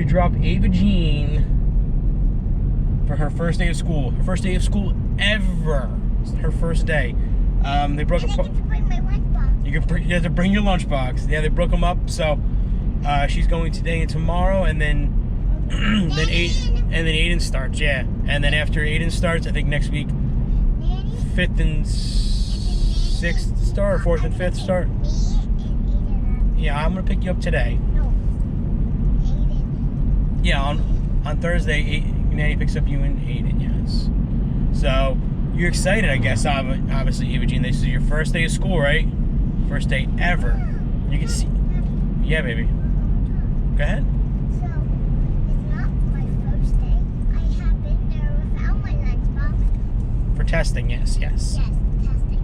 to drop Ava Jean for her first day of school. Her first day of school ever. It's her first day. They broke I up. get to bring my lunchbox. You have to bring your lunchbox. Yeah, they broke them up. So she's going today and tomorrow, and then then Aiden starts. Yeah, and then after Aiden starts, I think next week, Nanny? 5th and 6th start, or 4th and 5th start. Me and Aiden. Yeah, I'm gonna pick you up today. No. Aiden. Yeah, on Thursday, Nanny picks up you and Aiden. Yes. So you're excited, I guess. Obviously, Eva Jean, this is your first day of school, right? First day ever. You can see. Yeah, baby. Go ahead. So, it's not my first day. I have been there without my lunchbox. For testing, yes. Yes, testing.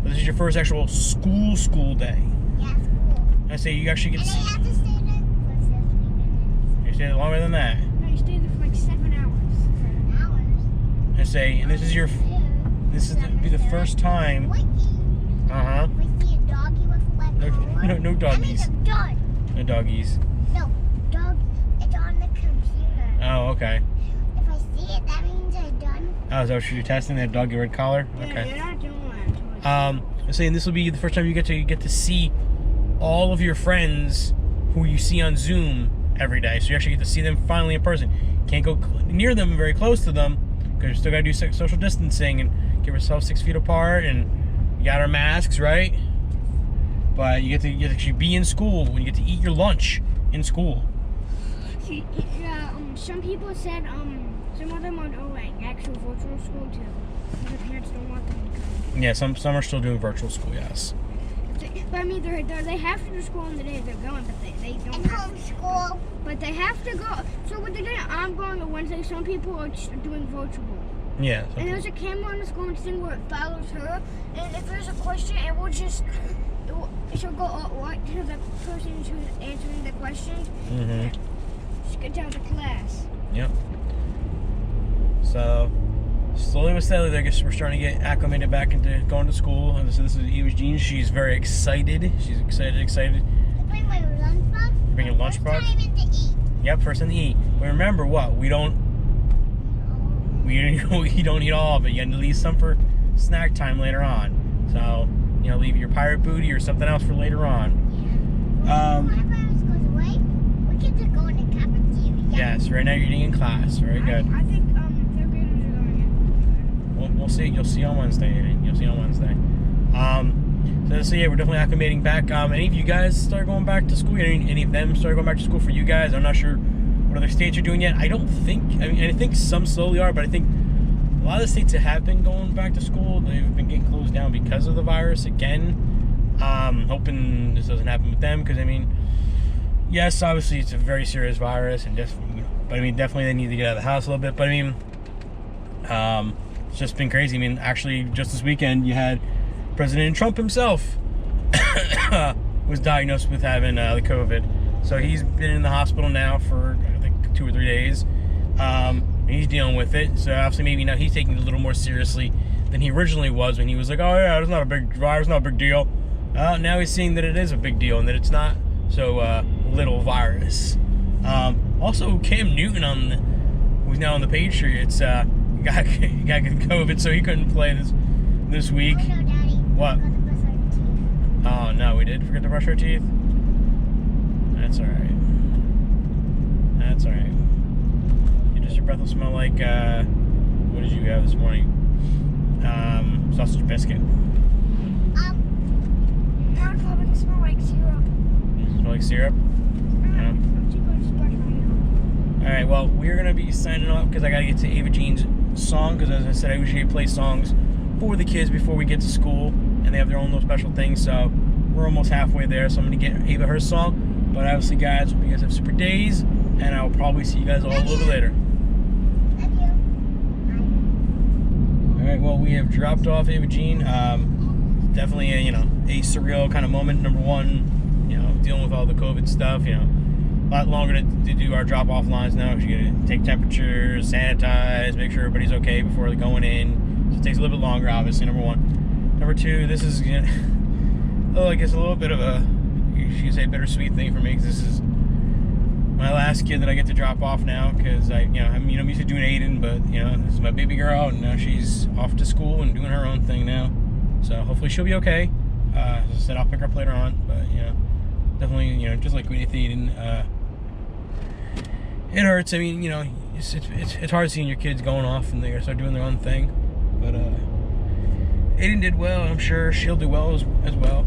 But this is your first actual school day. Yeah, school. I say you actually get And to I see. have to stay there for 50 minutes. You stay there longer than that. No, you stayed there for like 7 hours. 7 hours. I say, and this is be the first time. Uh-huh. If I see a doggy with a leg forward, No that doggies. means I'm done. No doggies. No, dog, it's on the computer. Oh, okay. If I see it, that means I'm done. Oh, is that what you're testing, that doggy red collar? Yeah, Okay. you're not doing that. I'm saying this will be the first time you get to see all of your friends who you see on Zoom every day. So you actually get to see them finally in person. Can't go near them, very close to them, because you still got to do social distancing and give yourself 6 feet apart, and you got our masks, right? But you get to actually be in school when you get to eat your lunch in school. See, yeah, some people said, some of them are doing like actual virtual school too. Their parents don't want them to come. Yeah, some are still doing virtual school, yes. But I mean, they have to do school on the day they're going, but they don't And have to. homeschool. But they have to go. So what they're doing, I'm going on Wednesday. Some people are just doing virtual. Yeah. And there's a camera on the school thing where it follows her. And if there's a question, it will just, she'll go right to the person who's answering the questions. Mm-hmm. Just get down to class. Yep. So, slowly but steadily, I guess we're starting to get acclimated back into going to school. And so this is Eva Jean. She's very excited. She's excited. I bring my lunchbox. You bring your First lunchbox? time in to eat. Yep, first thing to eat. But remember what? We don't eat all of it. You have to leave some for snack time later on. So, leave your pirate booty or something else for later on. Yeah. When my virus goes away, we get to go in the cafeteria. Yes, right now you're eating in class. Very good. I think third graders are going in. We'll see. You'll see on Wednesday, Aiden. You'll see on Wednesday. So yeah, we're definitely acclimating back. Any of you guys start going back to school? Any of them start going back to school for you guys? I'm not sure what other states are doing yet. I think some slowly are, but I think a lot of the states that have been going back to school, they've been getting closed down because of the virus again. Hoping this doesn't happen with them, because yes, obviously it's a very serious virus, and but definitely they need to get out of the house a little bit. But it's just been crazy. Actually, just this weekend you had President Trump himself was diagnosed with having the COVID. So he's been in the hospital now for I think 2 or 3 days. He's dealing with it. So obviously maybe now he's taking it a little more seriously than he originally was, when he was like, oh yeah, it's not a big virus, not a big deal. Now he's seeing that it is a big deal, and that it's not so little virus. Also, Cam Newton who's now on the Patriots, got COVID, so he couldn't play this week. Oh, no, Daddy. What? We forgot to brush our teeth. Oh no, we did forget to brush our teeth. That's all right. That's all right. Your breath will smell like what did you have this morning? Sausage biscuit. Mine probably smell like syrup. Smell like syrup? Yeah. All right. Well, we're gonna be signing off because I gotta get to Ava Jean's song. Because as I said, I usually play songs for the kids before we get to school, and they have their own little special things. So we're almost halfway there. So I'm gonna get Ava her song. But obviously, guys, hope you guys have super days, and I'll probably see you guys all a little bit later. Love you. All right. Well, we have dropped off Ava Jean. Definitely a surreal kind of moment. Number one, dealing with all the COVID stuff. A lot longer to do our drop-off lines now. You gotta take temperatures, sanitize, make sure everybody's okay before they're going in. So it takes a little bit longer, obviously. Number one. Number two, this is I guess a little bit of a, you should say, bittersweet thing for me, because this is my last kid that I get to drop off now, because I'm used to doing Aiden, but this is my baby girl, and now she's off to school and doing her own thing now. So hopefully she'll be okay. As I said, I'll pick her up later on, but definitely, just like with Aiden, it hurts. I mean, it's hard seeing your kids going off and they gotta start doing their own thing. But Aiden did well, and I'm sure she'll do well as well.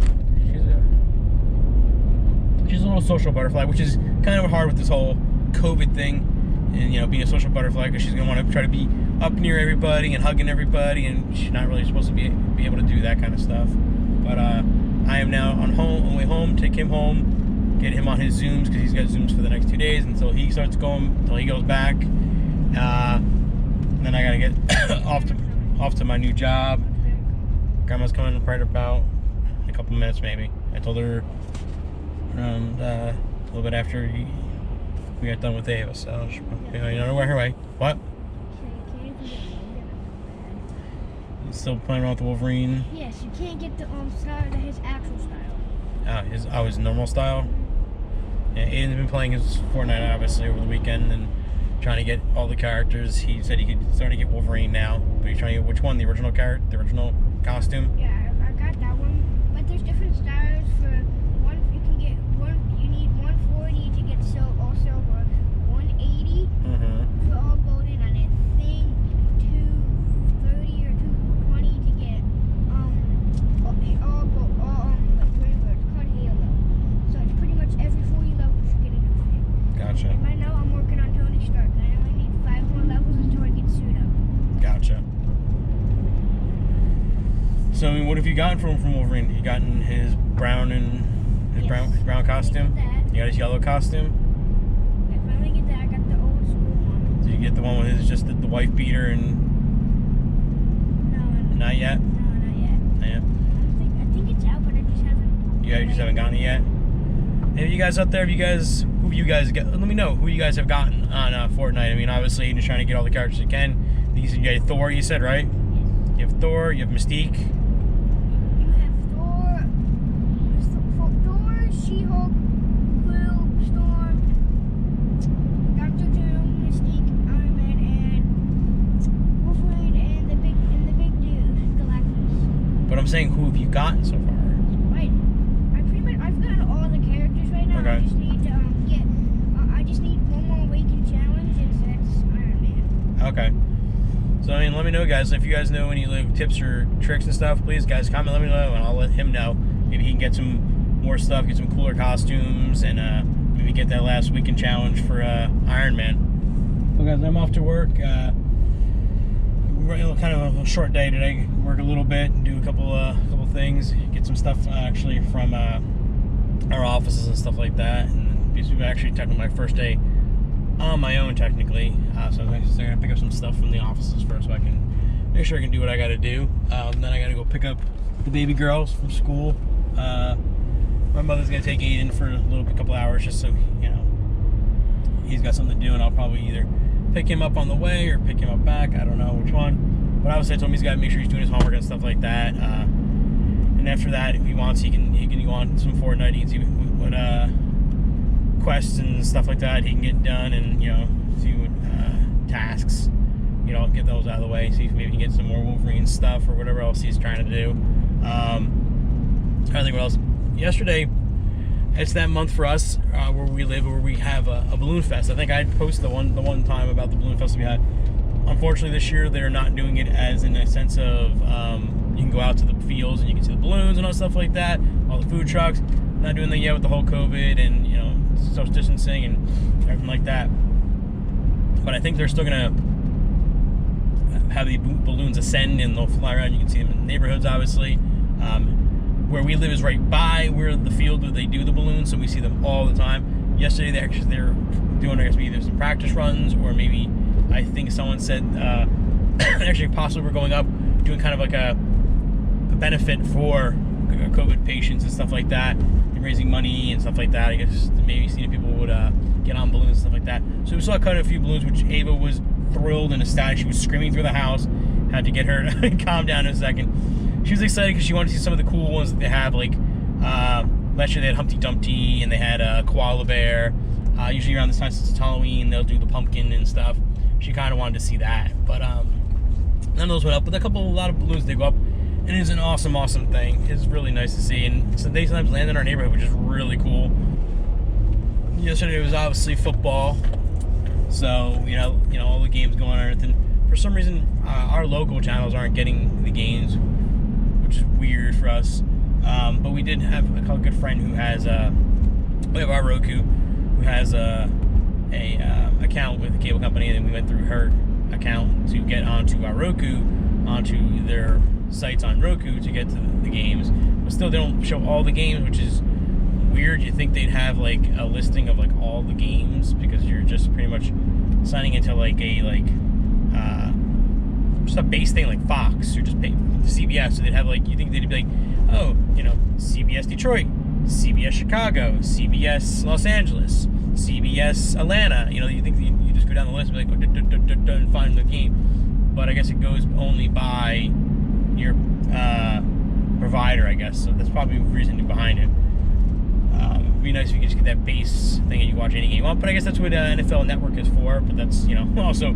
She's a little social butterfly, which is kind of hard with this whole COVID thing, and being a social butterfly, because she's gonna want to try to be up near everybody and hugging everybody, and she's not really supposed to be able to do that kind of stuff. But I am now on way home. Take him home, get him on his Zooms, because he's got Zooms for the next 2 days until he starts going, until he goes back. Then I gotta get off to my new job. Grandma's coming right about in a couple minutes, maybe. I told her around a little bit after we got done with Ava, so she'll her way. What? You still playing around with the Wolverine? Yes, you can't get the style to his actual style. His normal style? Yeah, Aiden's been playing his Fortnite obviously over the weekend and trying to get all the characters. He said he could start to get Wolverine now, but he's trying to get which one? The original character, the original costume? Yeah, I got that one. But there's different styles for one. You can get one. You need 140 to get all silver, 180 for all golden, and I think 230 or 220 to get all gold, like whatever it's called, halo. So it's pretty much every 40 levels you get a new thing. Gotcha. And right now I'm working on Tony Stark. I only need 5 more levels until I get suit up. Gotcha. So, I mean, what have you gotten from Wolverine? You gotten his brown brown costume? You got his yellow costume? I finally get that. I got the old school one. Did you get the one with his just the wife beater and? No. Not yet. No, not yet. Not yet. I think it's out, but I just haven't. You just haven't gotten it yet. Hey, you guys out there, who you guys get? Let me know who you guys have gotten on Fortnite. I mean, obviously, you're just trying to get all the characters you can. You had Thor, you said, right? Yes. You have Thor. You have Mystique. You have Thor, She-Hulk, Quill, Storm, Doctor Doom, Mystique, Iron Man, and Wolverine, and the big dude, Galactus. But I'm saying, who have you gotten so far? Wait, I've gotten all the characters right now. Okay. I just need to I just need one more Awaken challenge, and that's Iron Man. Okay. So, I mean, let me know, guys. If you guys know any tips or tricks and stuff, please, guys, comment, let me know, and I'll let him know. Maybe he can get some more stuff, get some cooler costumes, and maybe get that last weekend challenge for Iron Man. Well, guys, I'm off to work. Kind of a short day today. Work a little bit, do a couple things, get some stuff actually from our offices and stuff like that. And this is actually technically my first day on my own, technically. So I'm gonna pick up some stuff from the offices first, so I can make sure I can do what I gotta do. Then I gotta go pick up the baby girls from school. My mother's gonna take Aiden for a couple hours, just so he's got something to do, and I'll probably either pick him up on the way or pick him up back. I don't know which one. But obviously I told him he's got to make sure he's doing his homework and stuff like that. And after that, if he wants, he can go on some Fortnite. He can see what quests and stuff like that he can get done, and see what tasks, get those out of the way. See if maybe he can get some more Wolverine stuff or whatever else he's trying to do. Trying to think what else. Yesterday, it's that month for us where we live, where we have a balloon fest. I think I posted the one time about the balloon fest we had. Unfortunately, this year they're not doing it as in a sense of you can go out to the fields and you can see the balloons and all stuff like that. All the food trucks. Not doing that yet with the whole COVID and social distancing and everything like that. But I think they're still gonna have the balloons ascend and they'll fly around. You can see them in the neighborhoods, obviously. Where we live is right by where the field where they do the balloons, so we see them all the time. Yesterday, they're doing, I guess, either some practice runs or maybe, I think someone said, actually possibly we're going up, doing kind of like a benefit for COVID patients and stuff like that, and raising money and stuff like that. I guess maybe seeing if people would get on balloons and stuff like that. So we saw quite a few balloons, which Ava was thrilled and ecstatic. She was screaming through the house. Had to get her to calm down in a second. She was excited because she wanted to see some of the cool ones that they have. Like last year they had Humpty Dumpty and they had a koala bear. Usually around this time, since it's Halloween, they'll do the pumpkin and stuff. She kind of wanted to see that, but none of those went up. But a lot of balloons did go up, and it's an awesome thing. It's really nice to see, and so they sometimes land in our neighborhood, which is really cool. Yesterday was obviously football, so you know all the games going on and everything. For some reason, our local channels aren't getting the games, which is weird for us. But we did have a good friend who has we have our Roku, who has a account with the cable company, and then we went through her account to get onto our Roku, onto their sites on Roku to get to the games. But still, they don't show all the games, which is weird. You think they'd have like a listing of like all the games, because you're just pretty much signing into like a just a base thing like Fox. You're just paying CBS, so they'd have like, you think they'd be like, oh, CBS Detroit, CBS Chicago, CBS Los Angeles, CBS Atlanta. You think you just go down the list and be like, and find the game. But I guess it goes only by your provider, I guess. So that's probably the reason behind it. It'd be nice if you could just get that base thing and you watch any game you want. But I guess that's what NFL Network is for. But that's, also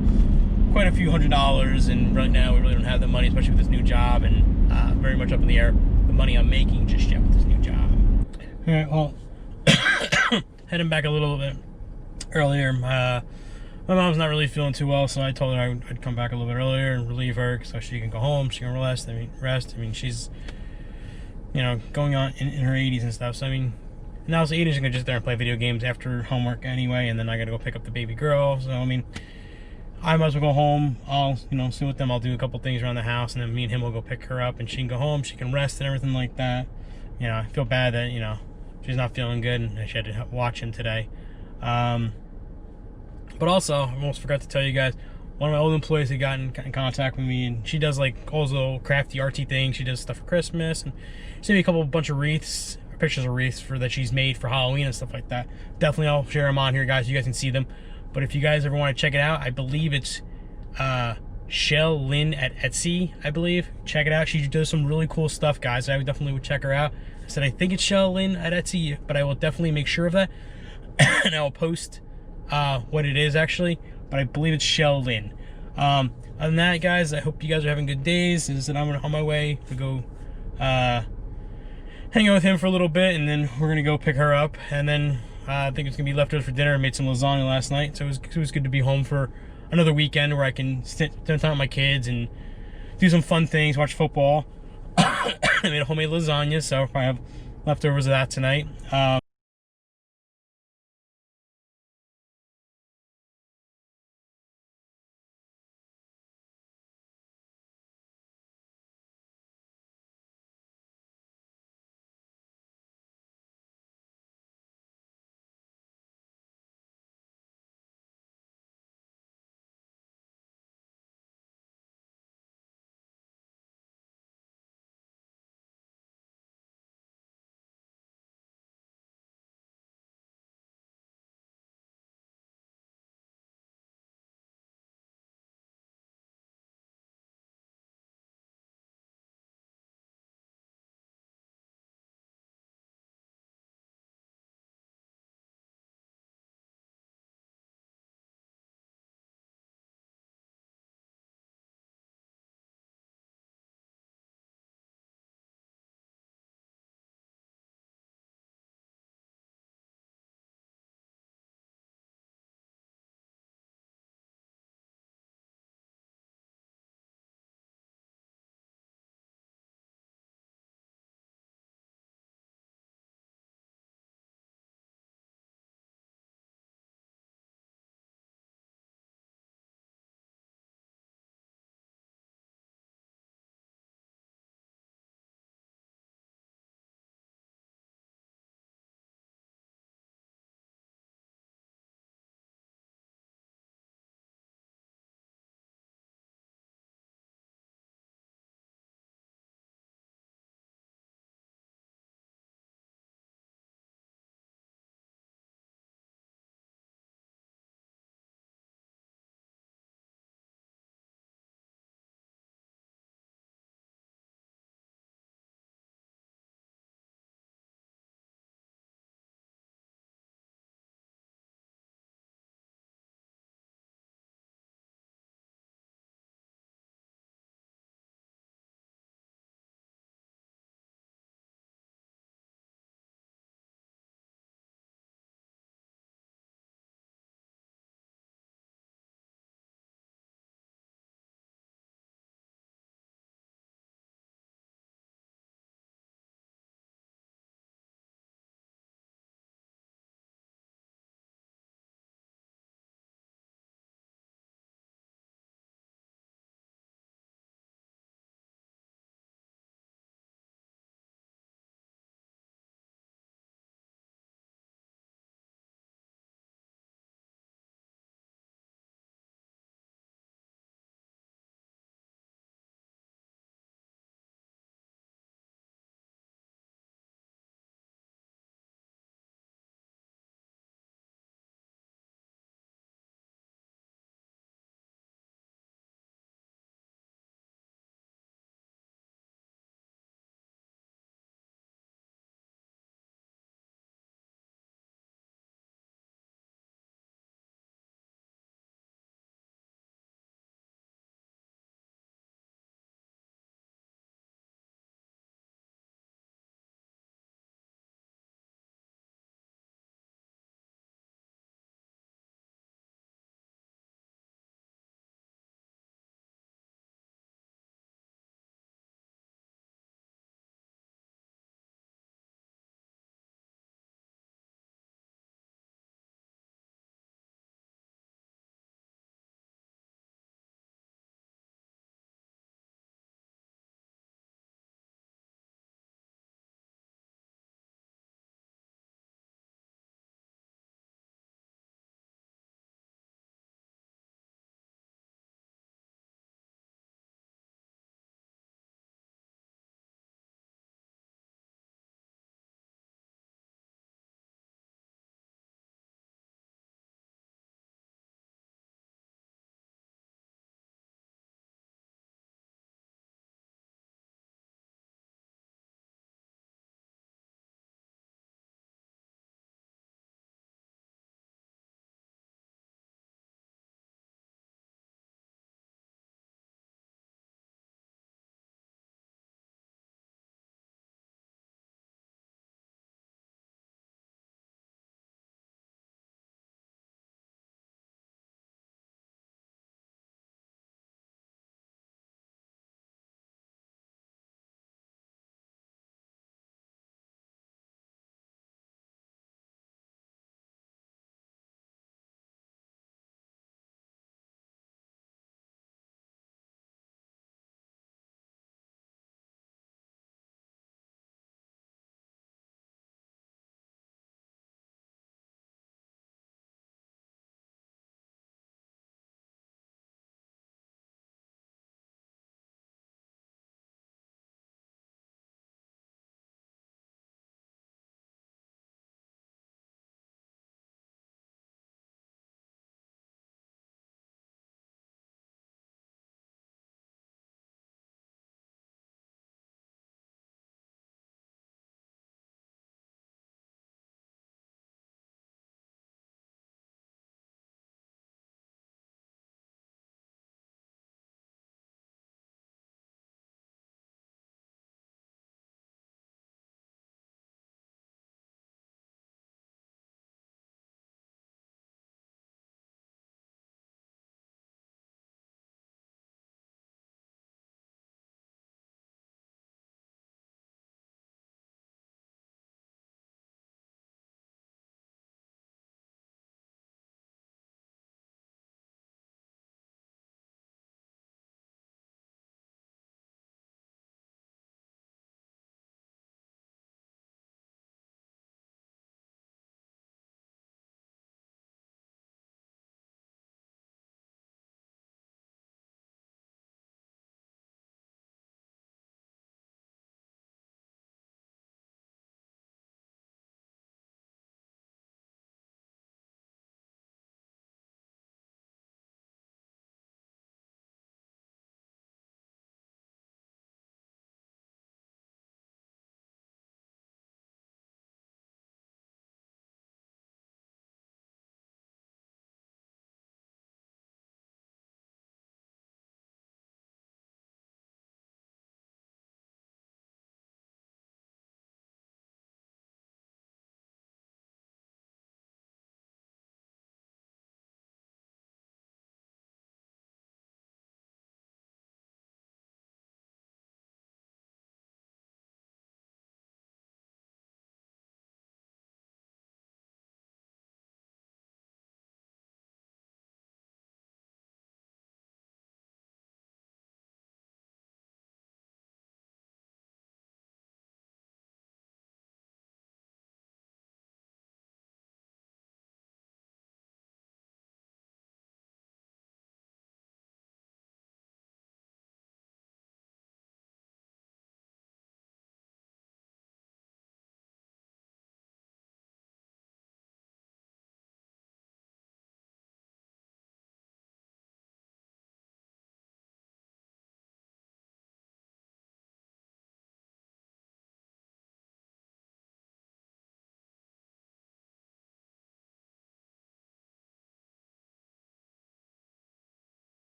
quite a few $100s. And right now we really don't have the money, especially with this new job, and very much up in the air, the money I'm making just yet with this new job. All right, well, heading back a little bit earlier. My mom's not really feeling too well, so I told her I'd come back a little bit earlier and relieve her so she can go home. She can rest. She's, going on in her 80s and stuff. So, now it's 80s, she's going to just there and play video games after homework anyway, and then I got to go pick up the baby girl. So, I might as well go home. I'll, sit with them. I'll do a couple things around the house, and then me and him will go pick her up, and she can go home. She can rest and everything like that. I feel bad that, she's not feeling good, and she had to watch him today. But also, I almost forgot to tell you guys, one of my old employees had gotten in contact with me, and she does like all those little crafty artsy things. She does stuff for Christmas, and she sent me a bunch of wreaths, pictures of wreaths that she's made for Halloween and stuff like that. Definitely I'll share them on here, guys, so you guys can see them. But if you guys ever want to check it out, I believe it's Shell Lynn at Etsy, I believe. Check it out. She does some really cool stuff, guys. I definitely would check her out. I said I think it's Shell Lynn at Etsy, but I will definitely make sure of that. And I will post what it is actually, but I believe it's Shell Lynn. Other than that, guys, I hope you guys are having good days. I'm on my way to go hang out with him for a little bit, and then we're gonna go pick her up, and then I think it's gonna be leftovers for dinner. I made some lasagna last night, so it was good to be home for another weekend where I can spend time with my kids and do some fun things, watch football. I made a homemade lasagna, so I probably have leftovers of that tonight.